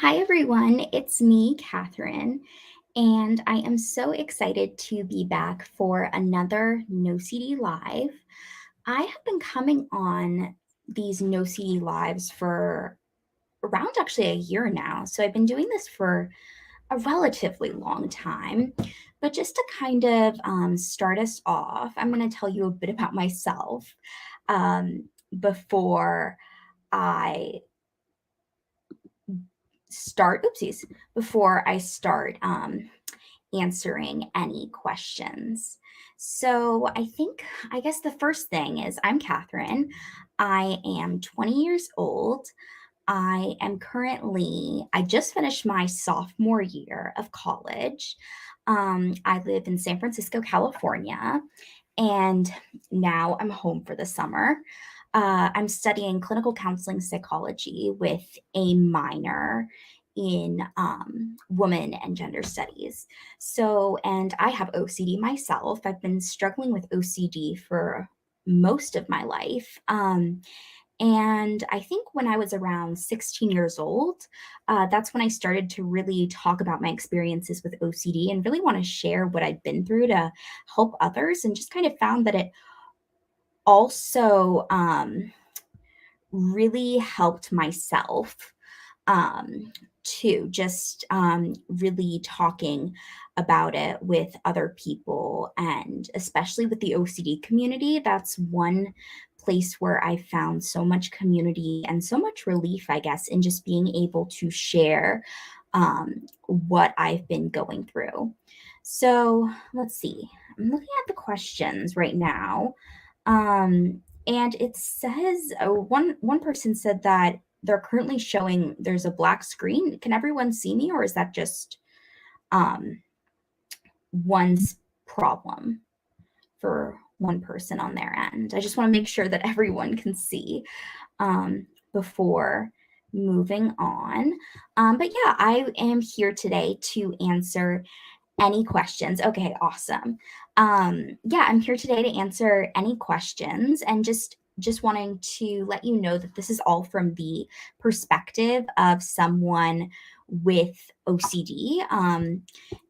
Hi, everyone. It's me, Kathryn, and I am so excited to be back for another No CD Live. I have been coming on these No CD Lives for around actually a year now. So I've been doing this for a relatively long time. But just to kind of start us off, I'm going to tell you a bit about myself before I before I start answering any questions. So I guess the first thing is I'm Kathryn. I am 20 years old. I just finished my sophomore year of college. I live in San Francisco, California, and now I'm home for the summer. I'm studying clinical counseling psychology with a minor in women and gender studies. And I have OCD myself. I've been struggling with OCD for most of my life. And I think when I was around 16 years old, that's when I started to really talk about my experiences with OCD and really want to share what I've been through to help others, and just kind of found that it also really helped myself too, just really talking about it with other people, and especially with the OCD community. That's one place where I found so much community and so much relief, I guess, in just being able to share what I've been going through. So let's see. I'm looking at the questions right now. And it says one person said that they're currently showing there's a black screen. Can everyone see me, or is that just um, one's problem for one person on their end? I just want to make sure that everyone can see before moving on. But yeah, I am here today to answer any questions. Okay, awesome. Yeah, I'm here today to answer any questions, and just wanting to let you know that this is all from the perspective of someone with OCD,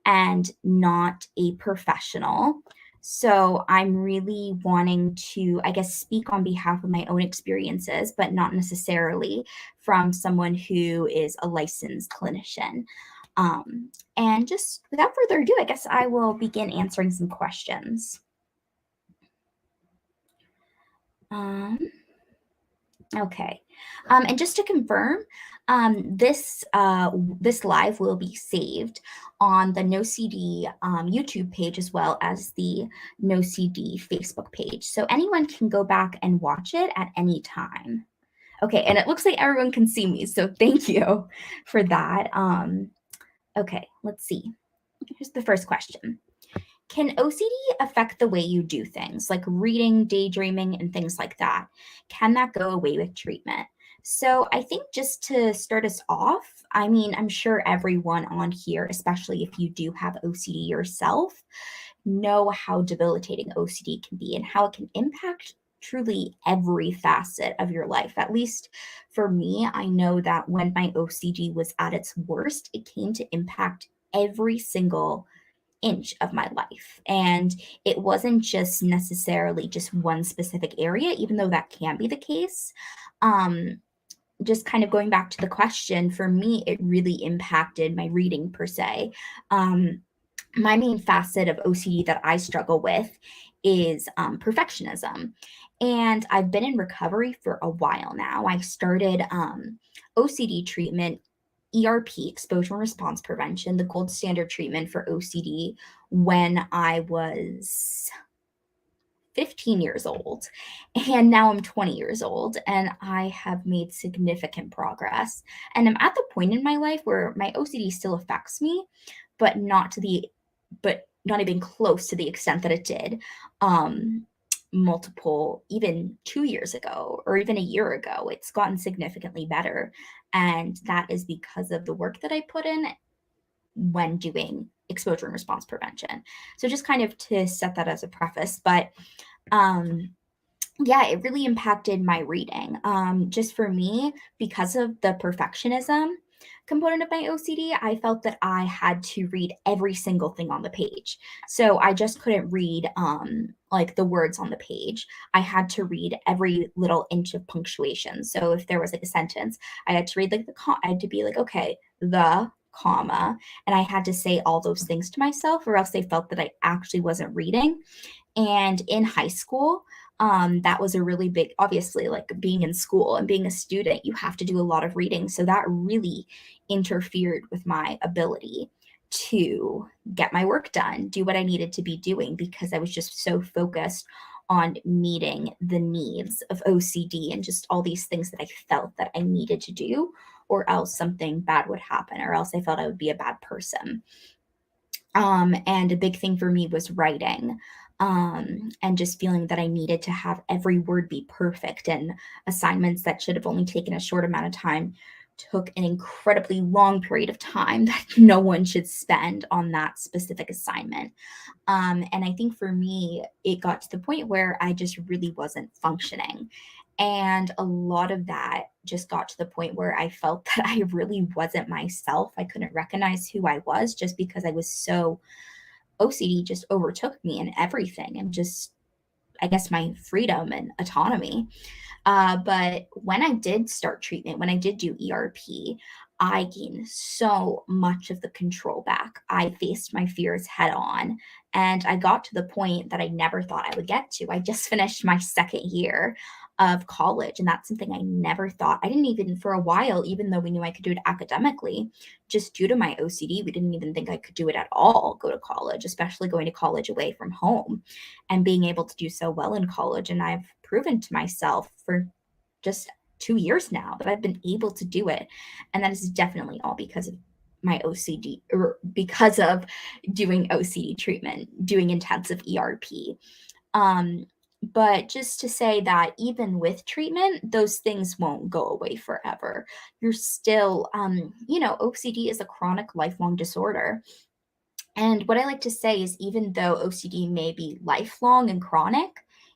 and not a professional. So I'm really wanting to, I guess, speak on behalf of my own experiences, but not necessarily from someone who is a licensed clinician. And just without further ado, I guess I will begin answering some questions. Um, okay. And just to confirm, this live will be saved on the No CD YouTube page, as well as the No CD Facebook page. So anyone can go back and watch it at any time. Okay, and it looks like everyone can see me, so thank you for that. Okay, let's see. Here's the first question. Can OCD affect the way you do things, like reading, daydreaming, and things like that? Can that go away with treatment? So I think just to start us off, I mean, I'm sure everyone on here, especially if you do have OCD yourself, know how debilitating OCD can be and how it can impact truly every facet of your life. At least for me, I know that when my OCD was at its worst, it came to impact every single inch of my life. And it wasn't just necessarily just one specific area, even though that can be the case. Um, just kind of going back to the question, for me, it really impacted my reading per se. My main facet of OCD that I struggle with is perfectionism. And I've been in recovery for a while now. I started OCD treatment, ERP, exposure and response prevention, the gold standard treatment for OCD, when I was 15 years old. And now I'm 20 years old, and I have made significant progress. And I'm at the point in my life where my OCD still affects me, but not even close to the extent that it did multiple, even 2 years ago or even a year ago. It's gotten significantly better. And that is because of the work that I put in when doing exposure and response prevention. So just kind of to set that as a preface, but yeah, it really impacted my reading. Just for me, because of the perfectionism, component of my OCD, I felt that I had to read every single thing on the page. So I just couldn't read like the words on the page. I had to read every little inch of punctuation. So if there was like a sentence, I had to read like I had to be like, okay, the comma, and I had to say all those things to myself, or else they felt that I actually wasn't reading. And in high school, that was a really big, obviously, like being in school and being a student, you have to do a lot of reading. So that really interfered with my ability to get my work done, do what I needed to be doing, because I was just so focused on meeting the needs of OCD and just all these things that I felt that I needed to do, or else something bad would happen, or else I felt I would be a bad person. And a big thing for me was writing, and just feeling that I needed to have every word be perfect, and assignments that should have only taken a short amount of time took an incredibly long period of time that no one should spend on that specific assignment. And I think for me, it got to the point where I just really wasn't functioning. And a lot of that just got to the point where I felt that I really wasn't myself. I couldn't recognize who I was just because I was so OCD just overtook me and everything, and just, I guess, my freedom and autonomy. But when I did start treatment, when I did do ERP, I gained so much of the control back. I faced my fears head on, and I got to the point that I never thought I would get to. I just finished my second year of college, and that's something I never thought. I didn't even, for a while, even though we knew I could do it academically, just due to my OCD, we didn't even think I could do it at all, go to college, especially going to college away from home and being able to do so well in college. And I've proven to myself for just 2 years now that I've been able to do it. And that is definitely all because of my OCD, or because of doing OCD treatment, doing intensive ERP. Um, but just to say that even with treatment, those things won't go away forever. You're still, OCD is a chronic lifelong disorder. And what I like to say is, even though OCD may be lifelong and chronic,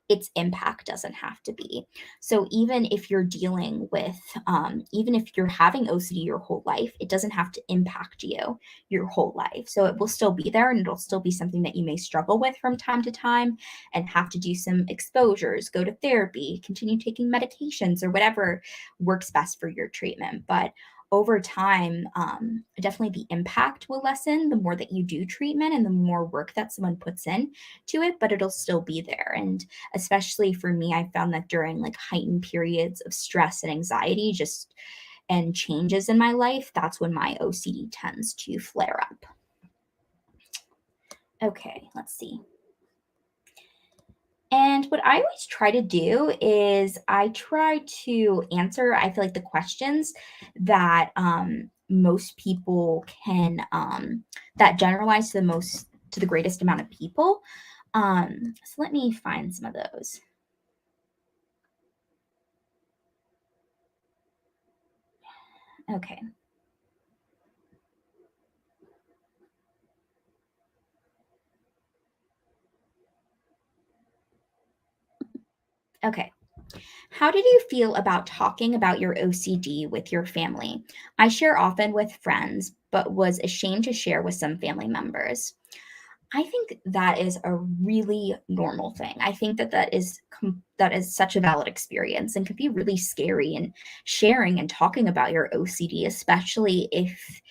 its impact doesn't have to be. So even if you're dealing with, even if you're having OCD your whole life, it doesn't have to impact you your whole life. So it will still be there, and it'll still be something that you may struggle with from time to time and have to do some exposures, go to therapy, continue taking medications, or whatever works best for your treatment. But over time, definitely the impact will lessen the more that you do treatment and the more work that someone puts in to it, but it'll still be there. And especially for me, I found that during like heightened periods of stress and anxiety, just and changes in my life, that's when my OCD tends to flare up. Okay, let's see. And what I always try to do is I try to answer, I feel like, the questions that most people can, that generalize to the greatest amount of people. So let me find some of those. Okay. Okay. How did you feel about talking about your OCD with your family? I share often with friends, but was ashamed to share with some family members. I think that is a really normal thing. I think that that is such a valid experience and could be really scary. And sharing and talking about your OCD, especially if,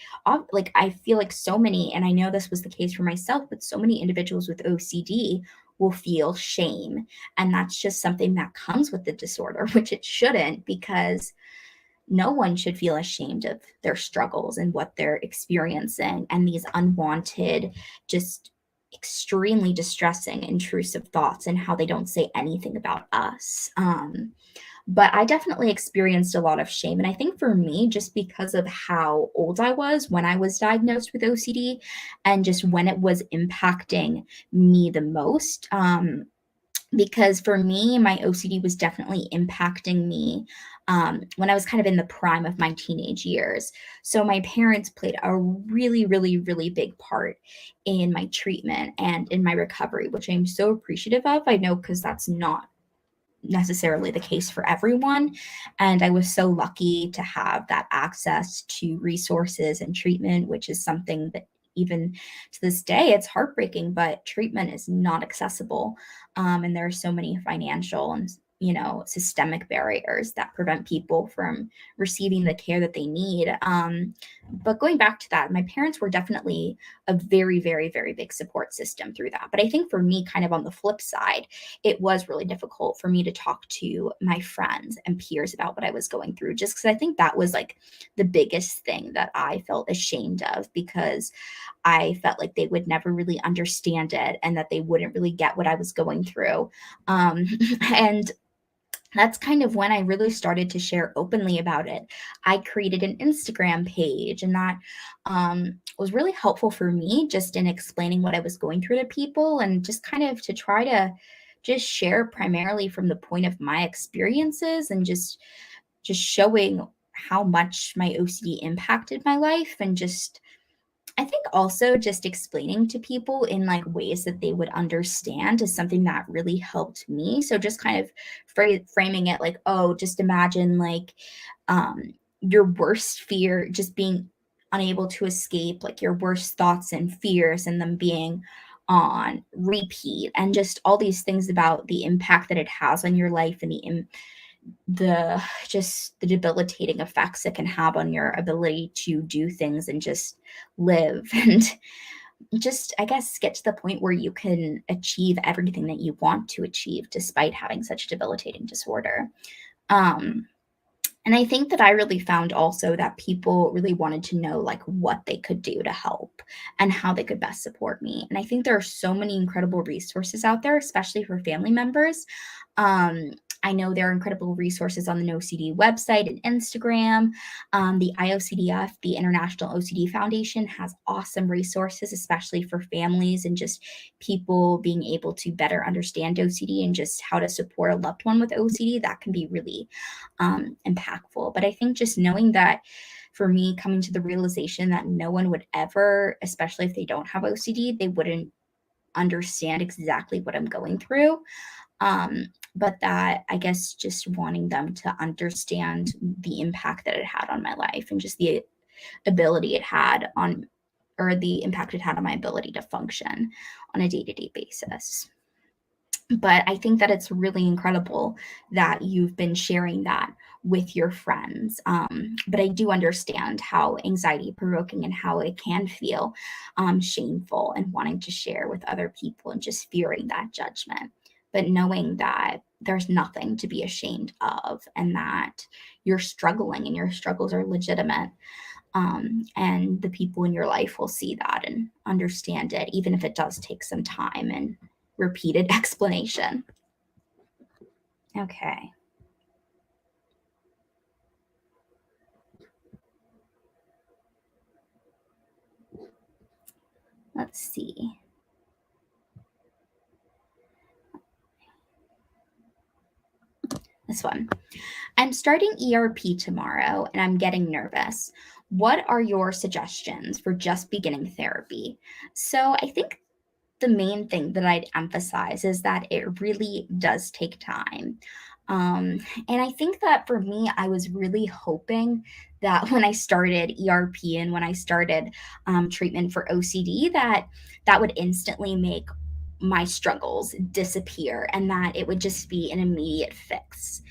like, I feel like so many, and I know this was the case for myself, but so many individuals with OCD will feel shame, and that's just something that comes with the disorder, which it shouldn't, because no one should feel ashamed of their struggles and what they're experiencing, and these unwanted, just extremely distressing, intrusive thoughts, and how they don't say anything about us. But I definitely experienced a lot of shame. And I think for me, just because of how old I was when I was diagnosed with OCD, and just when it was impacting me the most. Because for me, my OCD was definitely impacting me when I was kind of in the prime of my teenage years. So my parents played a really, really, really big part in my treatment and in my recovery, which I'm so appreciative of. I know, because that's not necessarily the case for everyone. And I was so lucky to have that access to resources and treatment, which is something that even to this day, it's heartbreaking, but treatment is not accessible. And there are so many financial and systemic barriers that prevent people from receiving the care that they need. But going back to that, my parents were definitely a very, very, very big support system through that. But I think for me, kind of on the flip side, it was really difficult for me to talk to my friends and peers about what I was going through, just because I think that was like the biggest thing that I felt ashamed of, because I felt like they would never really understand it and that they wouldn't really get what I was going through. And that's kind of when I really started to share openly about it. I created an Instagram page, and that was really helpful for me just in explaining what I was going through to people, and just kind of to try to just share primarily from the point of my experiences, and just showing how much my OCD impacted my life, and just I think also just explaining to people in like ways that they would understand is something that really helped me. So just kind of framing it like, oh, just imagine like your worst fear just being unable to escape, like your worst thoughts and fears, and them being on repeat, and just all these things about the impact that it has on your life, and the just the debilitating effects it can have on your ability to do things and just live and just, I guess, get to the point where you can achieve everything that you want to achieve despite having such a debilitating disorder. Um, and I think that I really found also that people really wanted to know like what they could do to help and how they could best support me. And I think there are so many incredible resources out there, especially for family members. Um, I know there are incredible resources on the NoCD website and Instagram. The IOCDF, the International OCD Foundation, has awesome resources, especially for families and just people being able to better understand OCD and just how to support a loved one with OCD. That can be really impactful. But I think just knowing that, for me, coming to the realization that no one would ever, especially if they don't have OCD, they wouldn't understand exactly what I'm going through. But that, I guess, just wanting them to understand the impact that it had on my life, and just the ability it had on, or the impact it had on my ability to function on a day-to-day basis. But I think that it's really incredible that you've been sharing that with your friends. But I do understand how anxiety provoking and how it can feel shameful, and wanting to share with other people and just fearing that judgment. But knowing that there's nothing to be ashamed of, and that you're struggling and your struggles are legitimate. And the people in your life will see that and understand it, even if it does take some time and repeated explanation. Okay. Let's see. This one. I'm starting ERP tomorrow and I'm getting nervous. What are your suggestions for just beginning therapy? So I think the main thing that I'd emphasize is that it really does take time. And I think that for me, I was really hoping that when I started ERP and when I started treatment for OCD, that that would instantly make my struggles disappear, and that it would just be an immediate fix.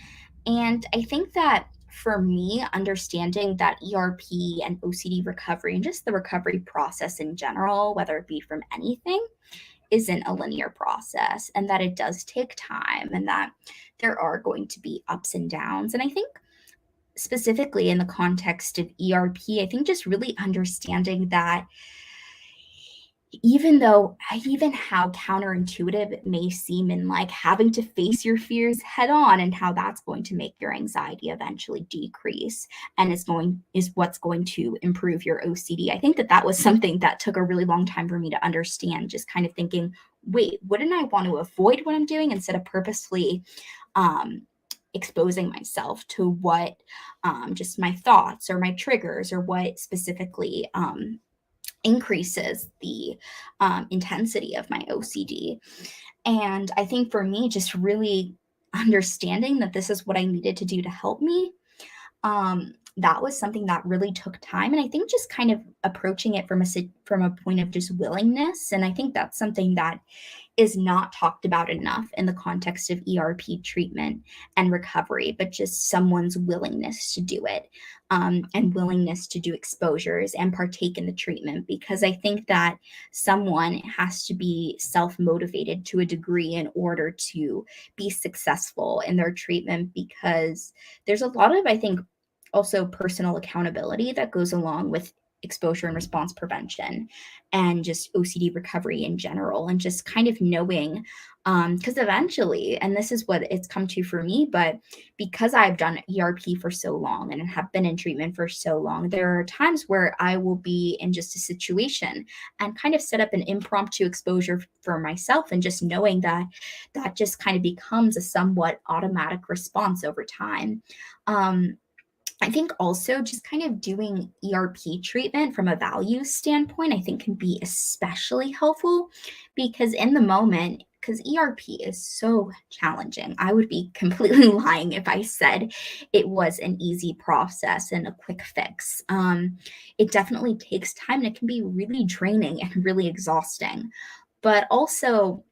And I think that for me, understanding that ERP and OCD recovery and just the recovery process in general, whether it be from anything, isn't a linear process, and that it does take time, and that there are going to be ups and downs. And I think specifically in the context of ERP, I think just really understanding that even how counterintuitive it may seem, in like having to face your fears head on, and how that's going to make your anxiety eventually decrease, and is what's going to improve your OCD. I think that that was something that took a really long time for me to understand, just kind of thinking, wait, wouldn't I want to avoid what I'm doing instead of purposefully exposing myself to what just my thoughts or my triggers, or what specifically increases the intensity of my OCD. And I think for me, just really understanding that this is what I needed to do to help me, that was something that really took time. And I think just kind of approaching it from a point of just willingness. And I think that's something that is not talked about enough in the context of ERP treatment and recovery, but just someone's willingness to do it, and willingness to do exposures and partake in the treatment. Because I think that someone has to be self motivated to a degree in order to be successful in their treatment, because there's a lot of, I think, also personal accountability that goes along with exposure and response prevention and just OCD recovery in general, and just kind of knowing, because eventually, and this is what it's come to for me, but because I've done ERP for so long and have been in treatment for so long, there are times where I will be in just a situation and kind of set up an impromptu exposure for myself, and just knowing that that just kind of becomes a somewhat automatic response over time. I think also just kind of doing ERP treatment from a values standpoint, I think can be especially helpful, because in the moment, because ERP is so challenging, I would be completely lying if I said it was an easy process and a quick fix. It definitely takes time, and it can be really draining and really exhausting. But also,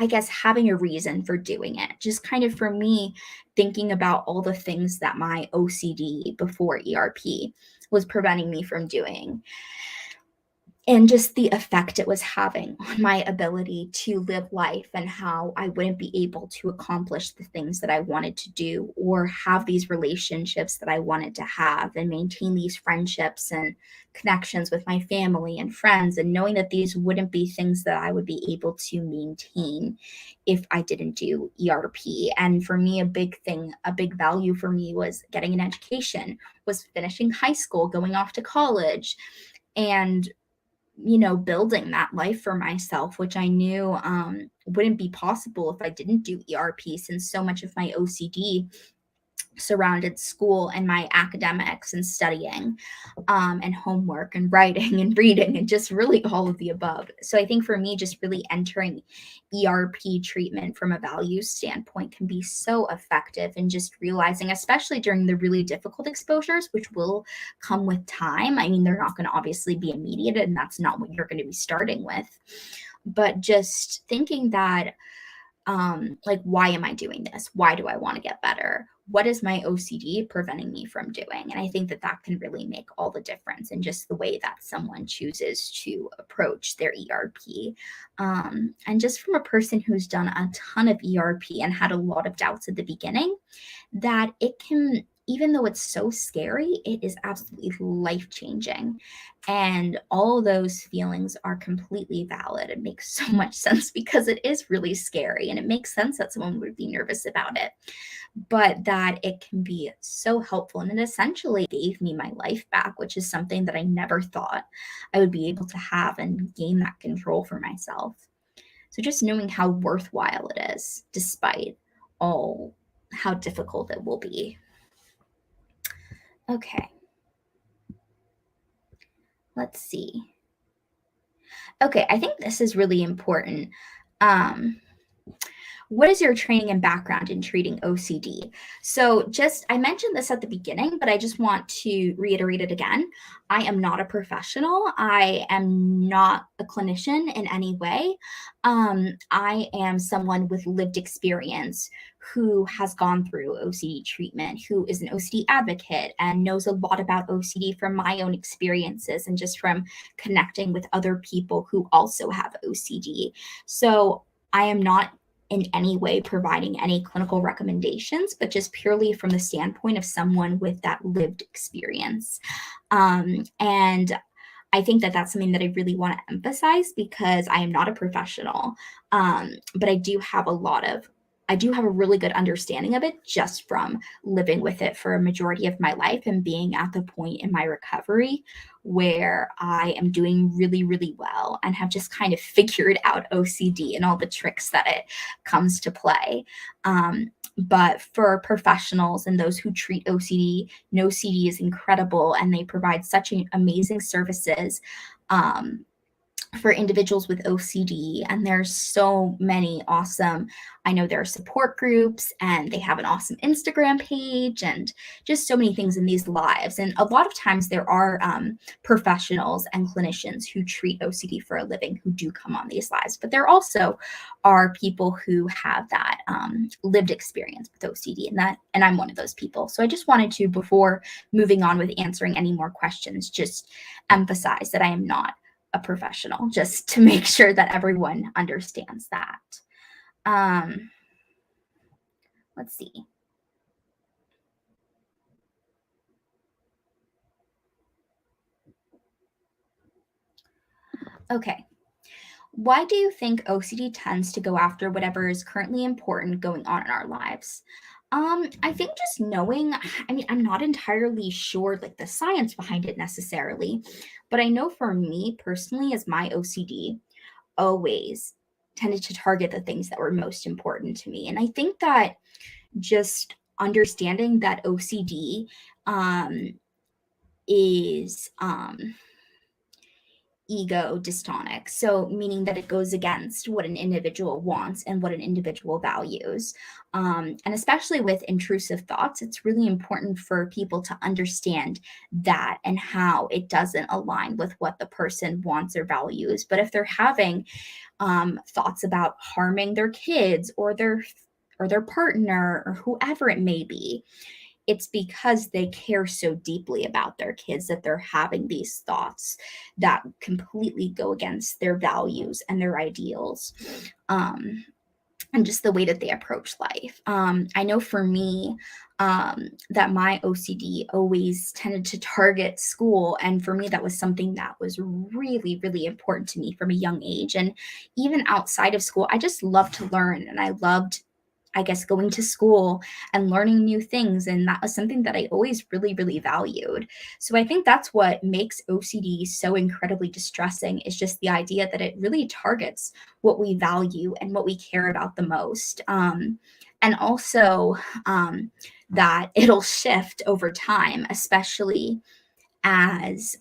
I guess having a reason for doing it. Just kind of for me, thinking about all the things that my OCD before ERP was preventing me from doing, and just the effect it was having on my ability to live life, and how I wouldn't be able to accomplish the things that I wanted to do, or have these relationships that I wanted to have, and maintain these friendships and connections with my family and friends, and knowing that these wouldn't be things that I would be able to maintain if I didn't do ERP. And for me, a big thing, a big value for me was getting an education, was finishing high school, going off to college, and building that life for myself, which I knew wouldn't be possible if I didn't do ERP, since so much of my OCD surrounded school and my academics and studying, and homework and writing and reading, and just really all of the above. So I think for me, just really entering ERP treatment from a values standpoint can be so effective, and just realizing, especially during the really difficult exposures, which will come with time. I mean, they're not going to obviously be immediate, and that's not what you're going to be starting with. But just thinking that, like, why am I doing this? Why do I want to get better? What is my OCD preventing me from doing? And I think that that can really make all the difference in just the way that someone chooses to approach their ERP. And just from a person who's done a ton of ERP and had a lot of doubts at the beginning, that it can, even though it's so scary, it is absolutely life changing. And all those feelings are completely valid. It makes so much sense, because it is really scary, and it makes sense that someone would be nervous about it, but that it can be so helpful. And it essentially gave me my life back, which is something that I never thought I would be able to have and gain that control for myself. So just knowing how worthwhile it is, despite all how difficult it will be. Okay, let's see. Okay, I think this is really important. Um, what is your training and background in treating OCD? So just, I mentioned this at the beginning, but I just want to reiterate it again. I am not a professional. I am not a clinician in any way. I am someone with lived experience who has gone through OCD treatment, who is an OCD advocate and knows a lot about OCD from my own experiences, and just from connecting with other people who also have OCD. So I am not in any way providing any clinical recommendations, but just purely from the standpoint of someone with that lived experience. And I think that that's something that I really want to emphasize, because I am not a professional, but I do have a really good understanding of it, just from living with it for a majority of my life, and being at the point in my recovery where I am doing really, really well, and have just kind of figured out OCD and all the tricks that it comes to play. But for professionals and those who treat OCD, NoCD is incredible, and they provide such amazing services. for individuals with OCD, and there's so many awesome, I know there are support groups, and they have an awesome Instagram page, and just so many things in these lives. And a lot of times there are professionals and clinicians who treat OCD for a living who do come on these lives, but there also are people who have that lived experience with OCD, and I'm one of those people. So I just wanted to, before moving on with answering any more questions, just emphasize that I am not a professional, just to make sure that everyone understands that. Let's see. Okay. Why do you think OCD tends to go after whatever is currently important going on in our lives? I think just knowing, I mean, I'm not entirely sure like the science behind it necessarily, but I know for me personally, as my OCD always tended to target the things that were most important to me. And I think that just understanding that OCD is ego dystonic. So, meaning that it goes against what an individual wants and what an individual values. And especially with intrusive thoughts, it's really important for people to understand that and how it doesn't align with what the person wants or values. But if they're having thoughts about harming their kids or their partner or whoever it may be, it's because they care so deeply about their kids that they're having these thoughts that completely go against their values and their ideals, and just the way that they approach life. I know for me, that my OCD always tended to target school. And for me, that was something that was really, really important to me from a young age. And even outside of school, I just loved to learn, and I loved, I guess, going to school and learning new things. And that was something that I always really, really valued. So I think that's what makes OCD so incredibly distressing, is just the idea that it really targets what we value and what we care about the most. And also that it'll shift over time, especially as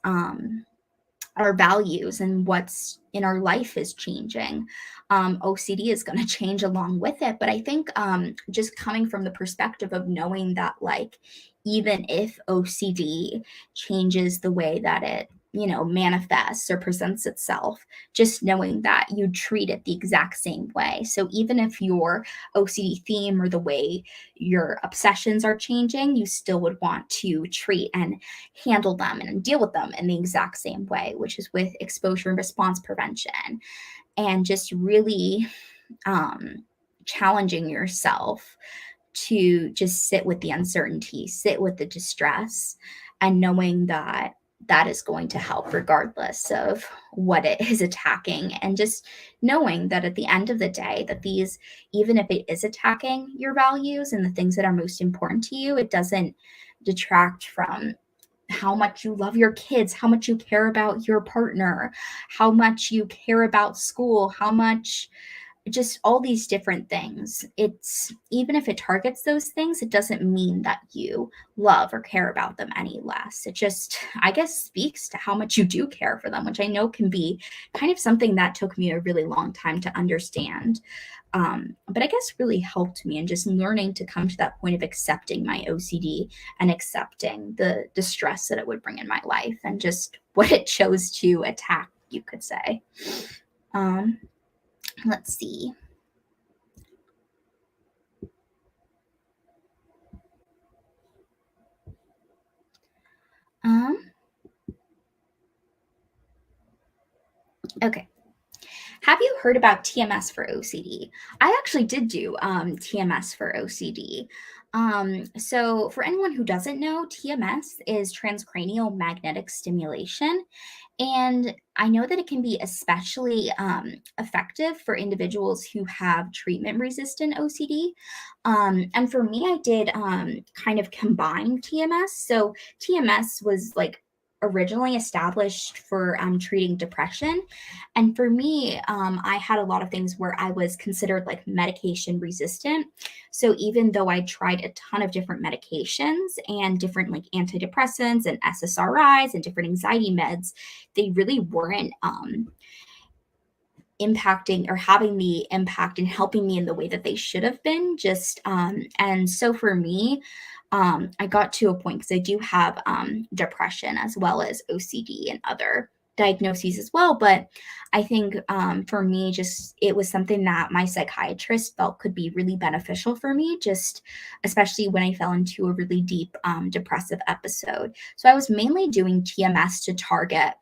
our values and what's in our life is changing. OCD is going to change along with it. But I think just coming from the perspective of knowing that, like, even if OCD changes the way that it, manifests or presents itself, just knowing that you treat it the exact same way. So even if your OCD theme or the way your obsessions are changing, you still would want to treat and handle them and deal with them in the exact same way, which is with exposure and response prevention, and just really challenging yourself to just sit with the uncertainty, sit with the distress, and knowing that that is going to help regardless of what it is attacking. And just knowing that at the end of the day, that these, even if it is attacking your values and the things that are most important to you, it doesn't detract from how much you love your kids, how much you care about your partner, how much you care about school, how much, just all these different things. It's, even if it targets those things, it doesn't mean that you love or care about them any less. It just, I guess, speaks to how much you do care for them, which I know can be kind of something that took me a really long time to understand. But I guess really helped me in just learning to come to that point of accepting my OCD and accepting the distress that it would bring in my life and just what it chose to attack, you could say. Let's see. Okay. Have you heard about TMS for OCD? I actually did do TMS for OCD. So, for anyone who doesn't know, TMS is transcranial magnetic stimulation. And I know that it can be especially effective for individuals who have treatment resistant OCD. And for me, I did kind of combine TMS. So, TMS was like originally established for treating depression. And for me, I had a lot of things where I was considered like medication resistant. So even though I tried a ton of different medications and different like antidepressants and SSRIs and different anxiety meds, they really weren't impacting or having the impact and helping me in the way that they should have been. Just and so for me, I got to a point because I do have depression as well as OCD and other diagnoses as well. But I think for me, just it was something that my psychiatrist felt could be really beneficial for me, just especially when I fell into a really deep depressive episode. So I was mainly doing TMS to target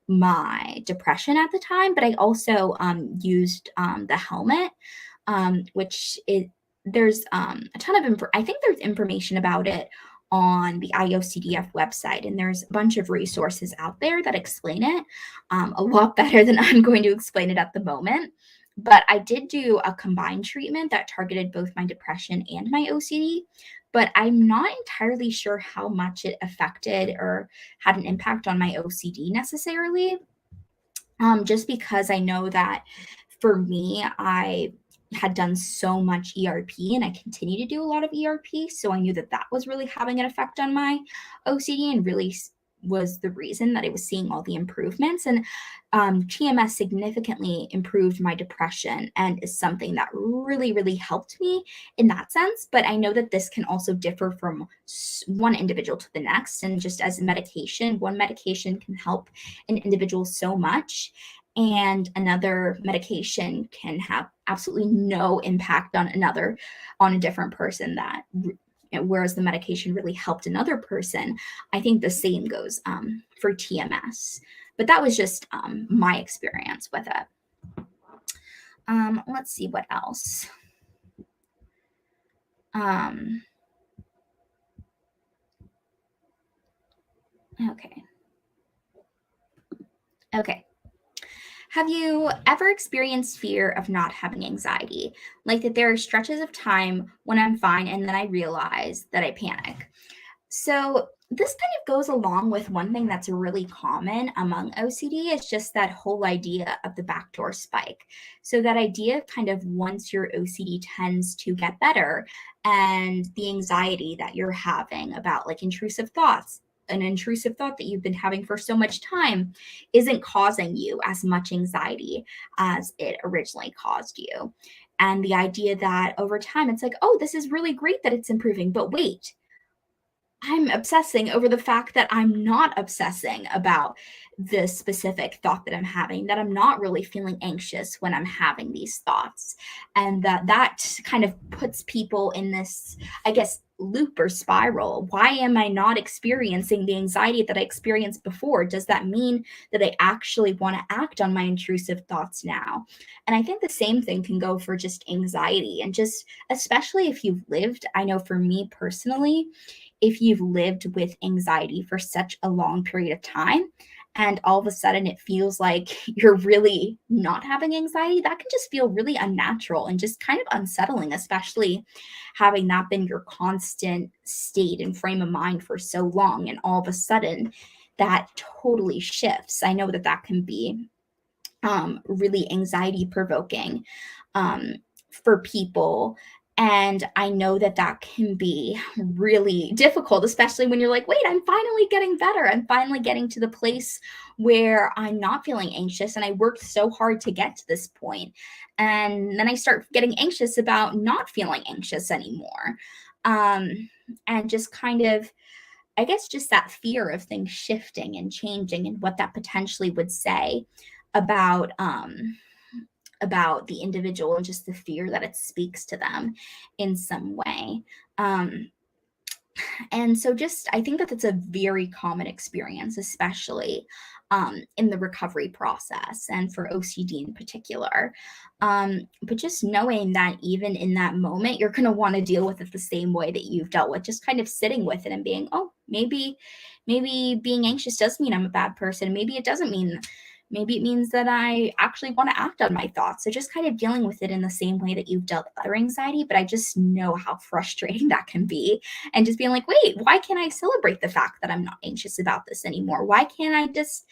my depression at the time, but I also used the helmet, which it there's a ton of I think there's information about it on the IOCDF website, and there's a bunch of resources out there that explain it a lot better than I'm going to explain it at the moment. But I did do a combined treatment that targeted both my depression and my OCD, but I'm not entirely sure how much it affected or had an impact on my OCD necessarily. Just because I know that for me, I had done so much ERP and I continue to do a lot of ERP. So I knew that that was really having an effect on my OCD and really was the reason that I was seeing all the improvements. And TMS significantly improved my depression and is something that really, really helped me in that sense. But I know that this can also differ from one individual to the next. And just as medication, one medication can help an individual so much, and another medication can have absolutely no impact on a different person, that whereas the medication really helped another person. I think the same goes for TMS, but that was just my experience with it. Let's see what else. Okay. Have you ever experienced fear of not having anxiety? Like that there are stretches of time when I'm fine and then I realize that I panic. So this kind of goes along with one thing that's really common among OCD is just that whole idea of the backdoor spike. So that idea of kind of once your OCD tends to get better and the anxiety that you're having about like intrusive thoughts, an intrusive thought that you've been having for so much time isn't causing you as much anxiety as it originally caused you. And the idea that over time it's like, oh, this is really great that it's improving, but wait, I'm obsessing over the fact that I'm not obsessing about the specific thought that I'm having, that I'm not really feeling anxious when I'm having these thoughts. And that kind of puts people in this, I guess, loop or spiral. Why am I not experiencing the anxiety that I experienced before? Does that mean that I actually want to act on my intrusive thoughts now? And I think the same thing can go for just anxiety, and just especially if you've lived, I know for me personally, if you've lived with anxiety for such a long period of time and all of a sudden it feels like you're really not having anxiety, that can just feel really unnatural and just kind of unsettling, especially having that been your constant state and frame of mind for so long. And all of a sudden that totally shifts. I know that that can be really anxiety provoking for people. And I know that that can be really difficult, especially when you're like, wait, I'm finally getting better. I'm finally getting to the place where I'm not feeling anxious. And I worked so hard to get to this point. And then I start getting anxious about not feeling anxious anymore. And just kind of, I guess, just that fear of things shifting and changing and what that potentially would say about the individual, and just the fear that it speaks to them in some way. And so just I think that that's a very common experience, especially in the recovery process and for OCD in particular. But just knowing that even in that moment, you're going to want to deal with it the same way that you've dealt with, just kind of sitting with it and being, oh, maybe being anxious does mean I'm a bad person. Maybe it doesn't mean. Maybe it means that I actually want to act on my thoughts. So just kind of dealing with it in the same way that you've dealt with other anxiety. But I just know how frustrating that can be. And just being like, wait, why can't I celebrate the fact that I'm not anxious about this anymore? Why can't I just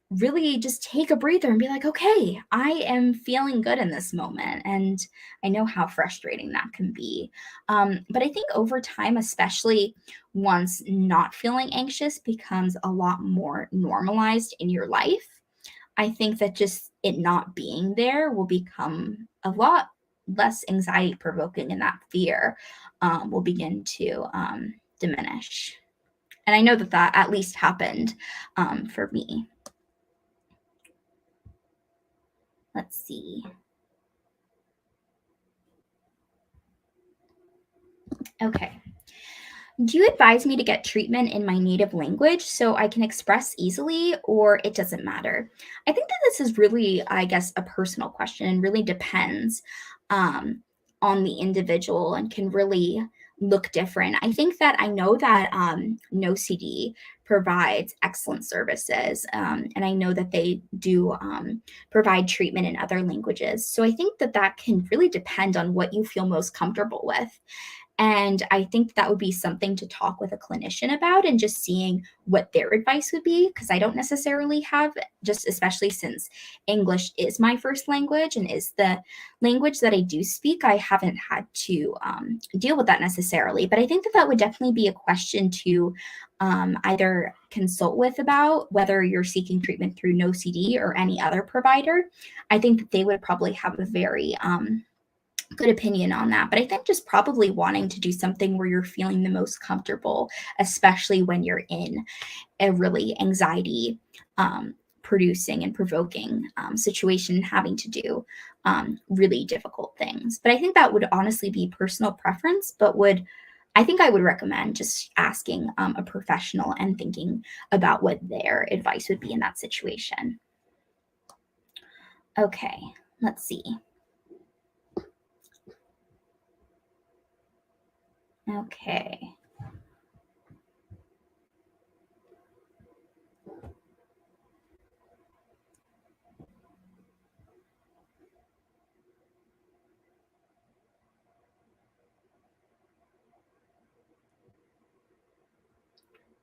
really just take a breather and be like, okay, I am feeling good in this moment? And I know how frustrating that can be. But I think over time, especially once not feeling anxious becomes a lot more normalized in your life, I think that just it not being there will become a lot less anxiety provoking, and that fear will begin to diminish. And I know that that at least happened for me. Let's see. Okay. Do you advise me to get treatment in my native language so I can express easily, or it doesn't matter? I think that this is really, I guess, a personal question and really depends um, on the individual and can really look different. I think that I know that NoCD provides excellent services, and I know that they do provide treatment in other languages. So I think that that can really depend on what you feel most comfortable with. And I think that would be something to talk with a clinician about and just seeing what their advice would be. Because I don't necessarily have, just especially since English is my first language and is the language that I do speak, I haven't had to deal with that necessarily. But I think that that would definitely be a question to either consult with about whether you're seeking treatment through NoCD or any other provider. I think that they would probably have a very good opinion on that. But I think just probably wanting to do something where you're feeling the most comfortable, especially when you're in a really anxiety producing and provoking situation, having to do really difficult things. But I think that would honestly be personal preference, but I think I would recommend just asking a professional and thinking about what their advice would be in that situation. Okay, let's see. Okay.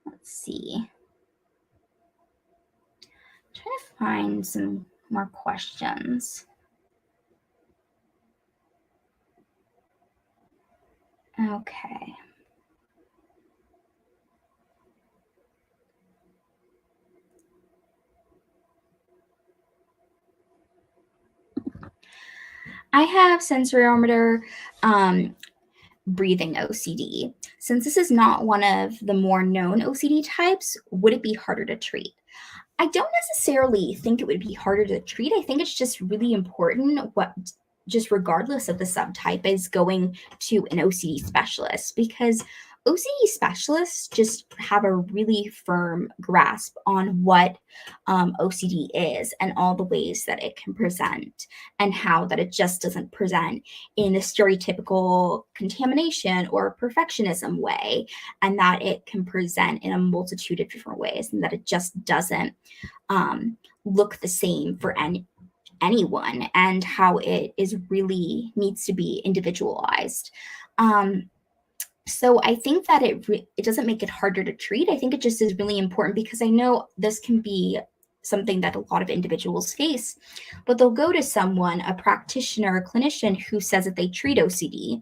Let's see. Trying to find some more questions. Okay. I have sensoriometer breathing OCD. Since this is not one of the more known OCD types, would it be harder to treat? I don't necessarily think it would be harder to treat. I think it's just really important what, just regardless of the subtype, is going to an OCD specialist, because OCD specialists just have a really firm grasp on what OCD is and all the ways that it can present, and how that it just doesn't present in the stereotypical contamination or perfectionism way, and that it can present in a multitude of different ways, and that it just doesn't look the same for anyone, and how it is really needs to be individualized. So I think that it doesn't make it harder to treat. I think it just is really important, because I know this can be something that a lot of individuals face, but they'll go to someone, a practitioner, a clinician, who says that they treat OCD,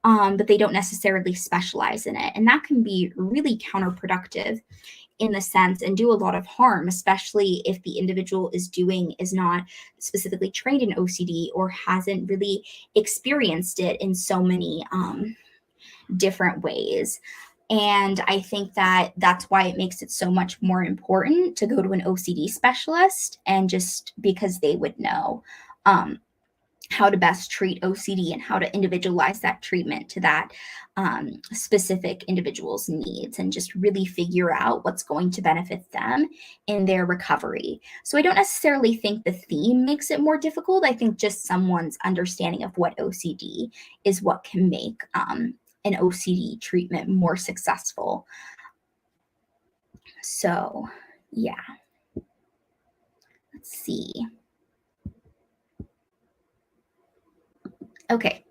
but they don't necessarily specialize in it. And that can be really counterproductive in the sense, and do a lot of harm, especially if the individual is not specifically trained in OCD or hasn't really experienced it in so many different ways. And I think that that's why it makes it so much more important to go to an OCD specialist, and just because they would know how to best treat OCD and how to individualize that treatment to that specific individual's needs, and just really figure out what's going to benefit them in their recovery. So I don't necessarily think the theme makes it more difficult. I think just someone's understanding of what OCD is what can make an OCD treatment more successful. So, yeah. Let's see. Okay.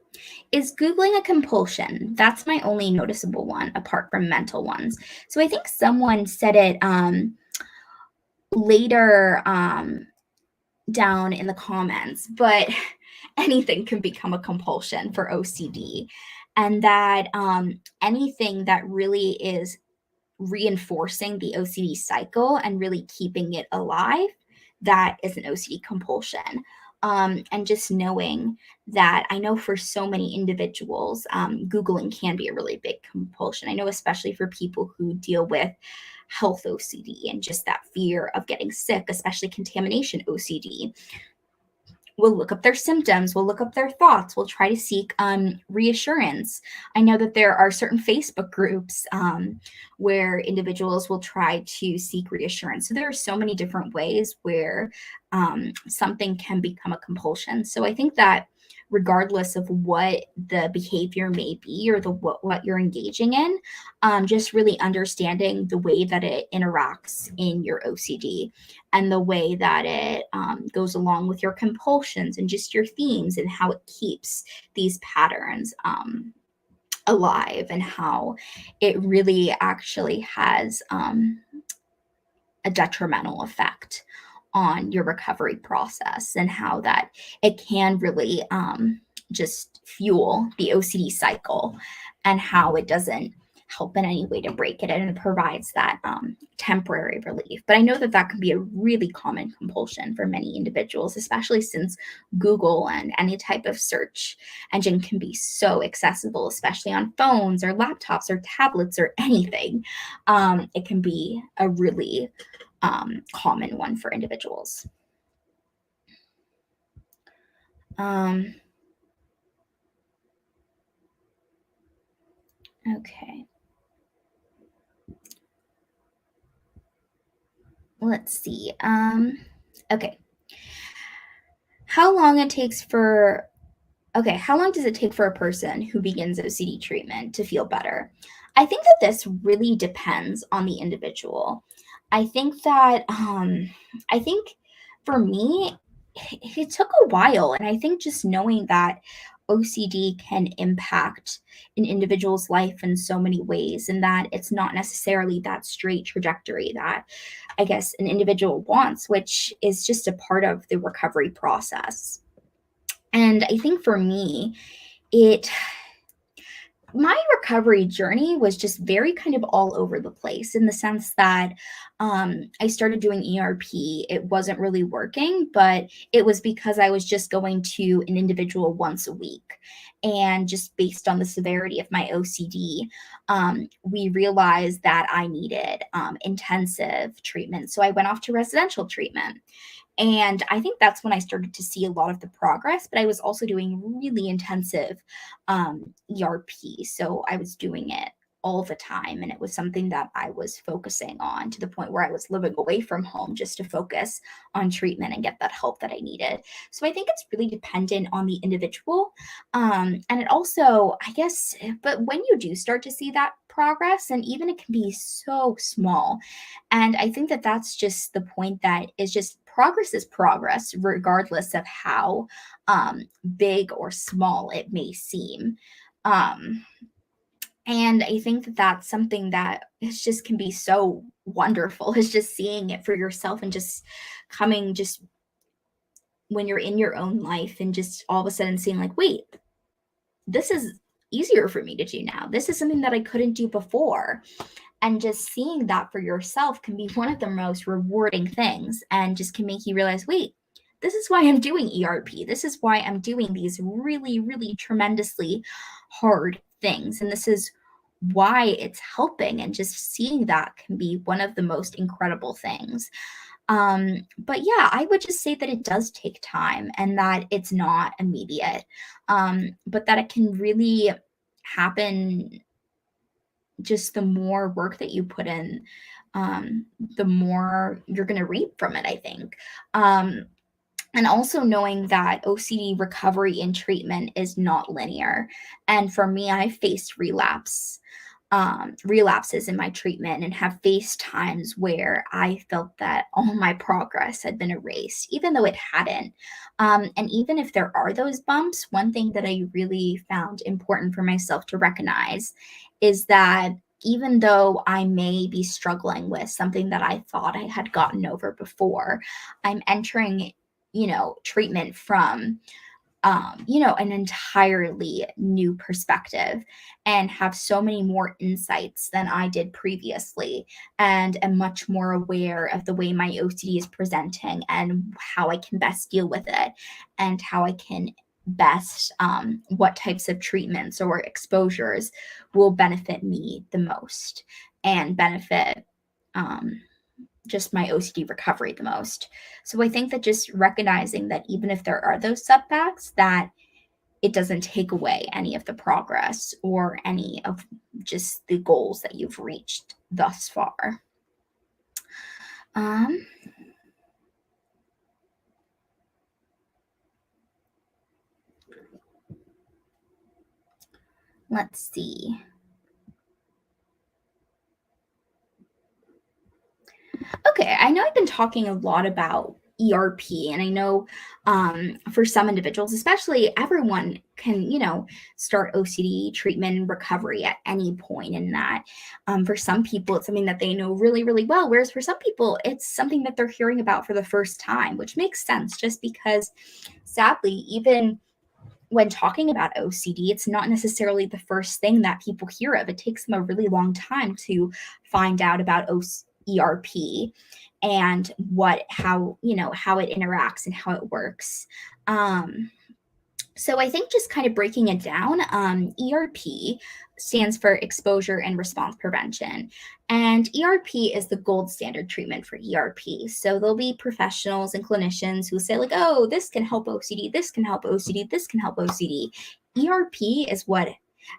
Is Googling a compulsion? That's my only noticeable one apart from mental ones. So I think someone said it later down in the comments, but anything can become a compulsion for OCD. And that anything that really is reinforcing the OCD cycle and really keeping it alive, that is an OCD compulsion. And just knowing that, I know for so many individuals, Googling can be a really big compulsion. I know, especially for people who deal with health OCD and just that fear of getting sick, especially contamination OCD. We'll look up their symptoms, we'll look up their thoughts, we'll try to seek reassurance. I know that there are certain Facebook groups where individuals will try to seek reassurance. So there are so many different ways where something can become a compulsion. So I think that regardless of what the behavior may be or what you're engaging in, just really understanding the way that it interacts in your OCD and the way that it goes along with your compulsions and just your themes and how it keeps these patterns alive, and how it really actually has a detrimental effect on your recovery process, and how that it can really just fuel the OCD cycle, and how it doesn't help in any way to break it, and it provides that temporary relief. But I know that that can be a really common compulsion for many individuals, especially since Google and any type of search engine can be so accessible, especially on phones or laptops or tablets or anything. It can be a really common one for individuals. Okay. Let's see. Okay. How long does it take for a person who begins OCD treatment to feel better? I think that this really depends on the individual. I think that I think for me, it took a while, and I think just knowing that OCD can impact an individual's life in so many ways, and that it's not necessarily that straight trajectory that I guess an individual wants, which is just a part of the recovery process. And I think for me, it my recovery journey was just very kind of all over the place, in the sense that I started doing ERP. It wasn't really working, but it was because I was just going to an individual once a week. And just based on the severity of my OCD, we realized that I needed intensive treatment. So I went off to residential treatment. And I think that's when I started to see a lot of the progress, but I was also doing really intensive ERP. So I was doing it all the time. And it was something that I was focusing on, to the point where I was living away from home just to focus on treatment and get that help that I needed. So I think it's really dependent on the individual. And it also, I guess, but when you do start to see that progress, and even it can be so small. And I think that that's just the point, that is just progress is progress, regardless of how big or small it may seem. Um, and I think that that's something that is just can be so wonderful, is just seeing it for yourself, and just coming, just when you're in your own life, and just all of a sudden seeing like, wait, this is easier for me to do now. This is something that I couldn't do before. And just seeing that for yourself can be one of the most rewarding things, and just can make you realize, wait, this is why I'm doing ERP. This is why I'm doing these really, really tremendously hard things. And this is why it's helping. And just seeing that can be one of the most incredible things. But yeah, I would just say that it does take time, and that it's not immediate, but that it can really happen. Just the more work that you put in, the more you're going to reap from it, I think. And also knowing that OCD recovery and treatment is not linear. And for me, I faced relapses in my treatment, and have faced times where I felt that all my progress had been erased, even though it hadn't. And even if there are those bumps, one thing that I really found important for myself to recognize is that even though I may be struggling with something that I thought I had gotten over before, I'm entering, treatment from an entirely new perspective and have so many more insights than I did previously, and am much more aware of the way my OCD is presenting and how I can best deal with it, and how I can best, what types of treatments or exposures will benefit me the most and benefit um, just my OCD recovery the most. So I think that just recognizing that even if there are those setbacks, that it doesn't take away any of the progress or any of just the goals that you've reached thus far. Um, let's see. Okay, I know I've been talking a lot about ERP, and I know for some individuals, especially everyone can, start OCD treatment and recovery at any point in that. For some people, it's something that they know really, really well, whereas for some people, it's something that they're hearing about for the first time, which makes sense just because sadly, even when talking about OCD, it's not necessarily the first thing that people hear of. It takes them a really long time to find out about ERP and how it interacts and how it works. So I think just kind of breaking it down, ERP stands for exposure and response prevention. And ERP is the gold standard treatment for ERP. So there'll be professionals and clinicians who say, like, oh, this can help OCD, this can help OCD, this can help OCD. ERP is what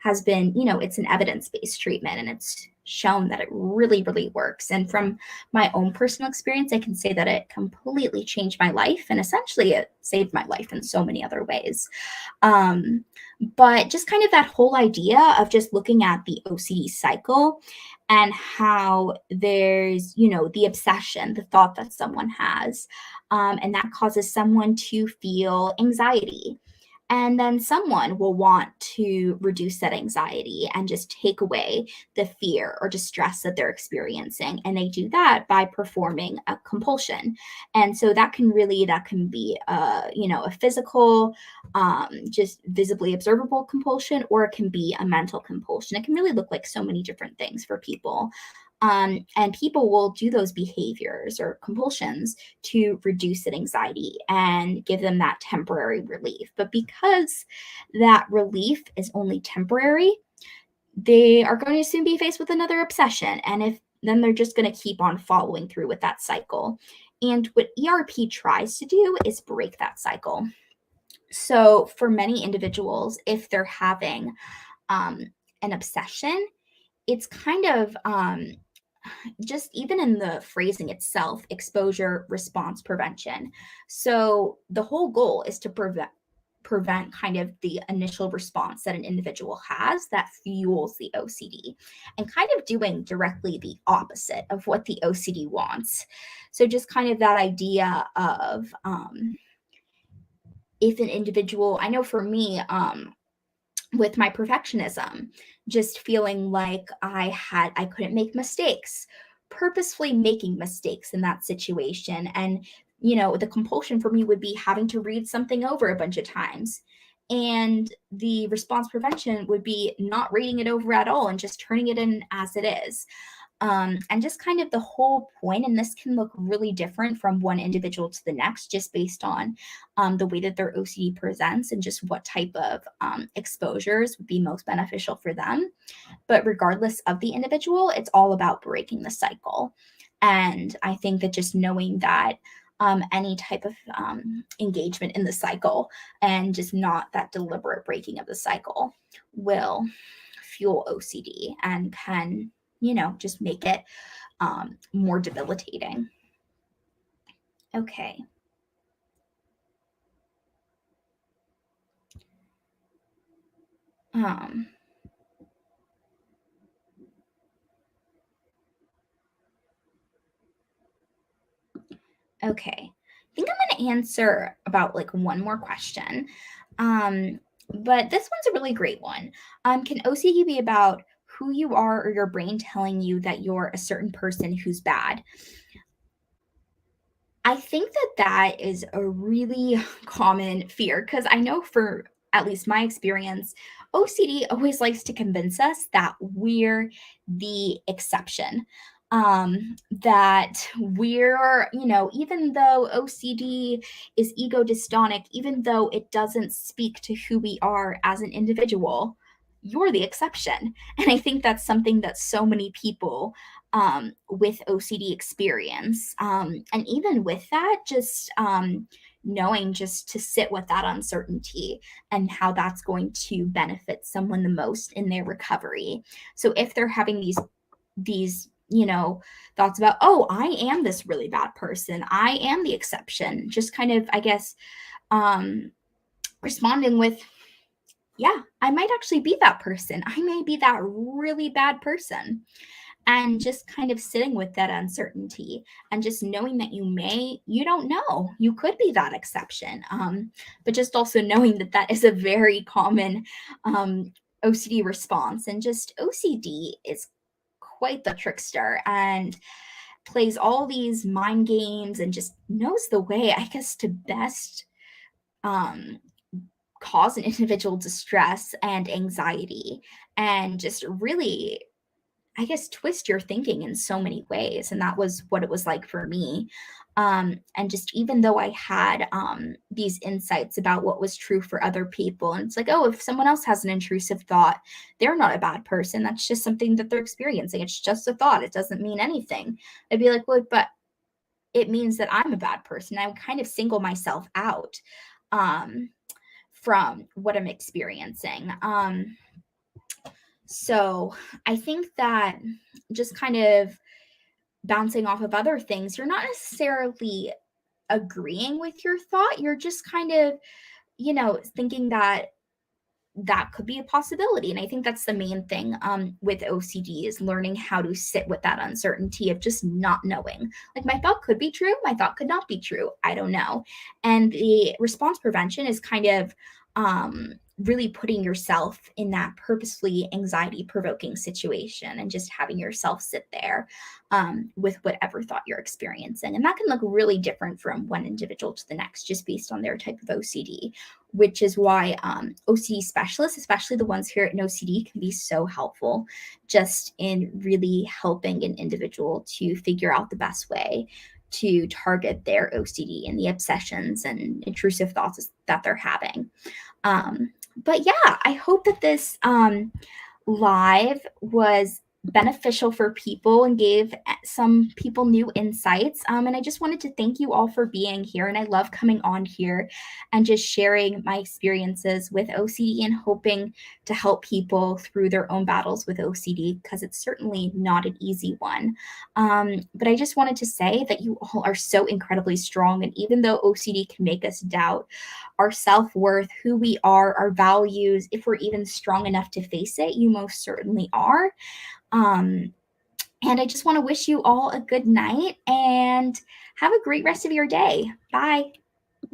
has been, it's an evidence-based treatment, and it's shown that it really, really works. And from my own personal experience, I can say that it completely changed my life, and essentially it saved my life in so many other ways. Um, but just kind of that whole idea of just looking at the OCD cycle and how there's, the obsession, the thought that someone has, and that causes someone to feel anxiety. And then someone will want to reduce that anxiety and just take away the fear or distress that they're experiencing. And they do that by performing a compulsion. And so that can be a physical, just visibly observable compulsion, or it can be a mental compulsion. It can really look like so many different things for people. And people will do those behaviors or compulsions to reduce that anxiety and give them that temporary relief. But because that relief is only temporary, they are going to soon be faced with another obsession. And if then they're just going to keep on following through with that cycle. And what ERP tries to do is break that cycle. So for many individuals, if they're having an obsession, it's kind of just even in the phrasing itself, exposure, response, prevention. So the whole goal is to prevent kind of the initial response that an individual has that fuels the OCD, and kind of doing directly the opposite of what the OCD wants. So just kind of that idea of if an individual, I know for me, with my perfectionism, just feeling like I couldn't make mistakes, purposefully making mistakes in that situation. And, the compulsion for me would be having to read something over a bunch of times. And the response prevention would be not reading it over at all and just turning it in as it is. And just kind of the whole point, and this can look really different from one individual to the next, just based on the way that their OCD presents and just what type of exposures would be most beneficial for them. But regardless of the individual, it's all about breaking the cycle. And I think that just knowing that any type of engagement in the cycle and just not that deliberate breaking of the cycle will fuel OCD and can, just make it more debilitating. Okay. Um, okay. I think I'm going to answer about like one more question. Um, but this one's a really great one. Can OCD be about who you are or your brain telling you that you're a certain person who's bad? I think that that is a really common fear because I know for at least my experience, OCD always likes to convince us that we're the exception. That we're, even though OCD is ego dystonic, even though it doesn't speak to who we are as an individual, you're the exception. And I think that's something that so many people with OCD experience. And even with that, just knowing just to sit with that uncertainty and how that's going to benefit someone the most in their recovery. So if they're having these thoughts about, oh, I am this really bad person, I am the exception, just kind of, I guess, um responding with, yeah, I might actually be that person, I may be that really bad person, and just kind of sitting with that uncertainty and just knowing that you don't know, you could be that exception, but just also knowing that that is a very common OCD response. And just OCD is quite the trickster and plays all these mind games and just knows the way, I guess, to best um, cause an individual distress and anxiety, and just really, I guess, twist your thinking in so many ways. And that was what it was like for me. And just even though I had these insights about what was true for other people, and it's like, oh, if someone else has an intrusive thought, they're not a bad person. That's just something that they're experiencing. It's just a thought. It doesn't mean anything. I'd be like, well, but it means that I'm a bad person. I would kind of single myself out um, from what I'm experiencing. So I think that just kind of bouncing off of other things, you're not necessarily agreeing with your thought. You're just kind of, thinking that that could be a possibility. And I think that's the main thing with OCD, is learning how to sit with that uncertainty of just not knowing. Like, my thought could be true, my thought could not be true. I don't know. And the response prevention is kind of really putting yourself in that purposefully anxiety provoking situation and just having yourself sit there with whatever thought you're experiencing. And that can look really different from one individual to the next, just based on their type of OCD, which is why OCD specialists, especially the ones here at OCD, can be so helpful just in really helping an individual to figure out the best way to target their OCD and the obsessions and intrusive thoughts that they're having. But yeah, I hope that this live was beneficial for people and gave some people new insights. And I just wanted to thank you all for being here. And I love coming on here and just sharing my experiences with OCD and hoping to help people through their own battles with OCD, because it's certainly not an easy one. But I just wanted to say that you all are so incredibly strong. And even though OCD can make us doubt our self-worth, who we are, our values, if we're even strong enough to face it, you most certainly are. And I just want to wish you all a good night and have a great rest of your day. Bye.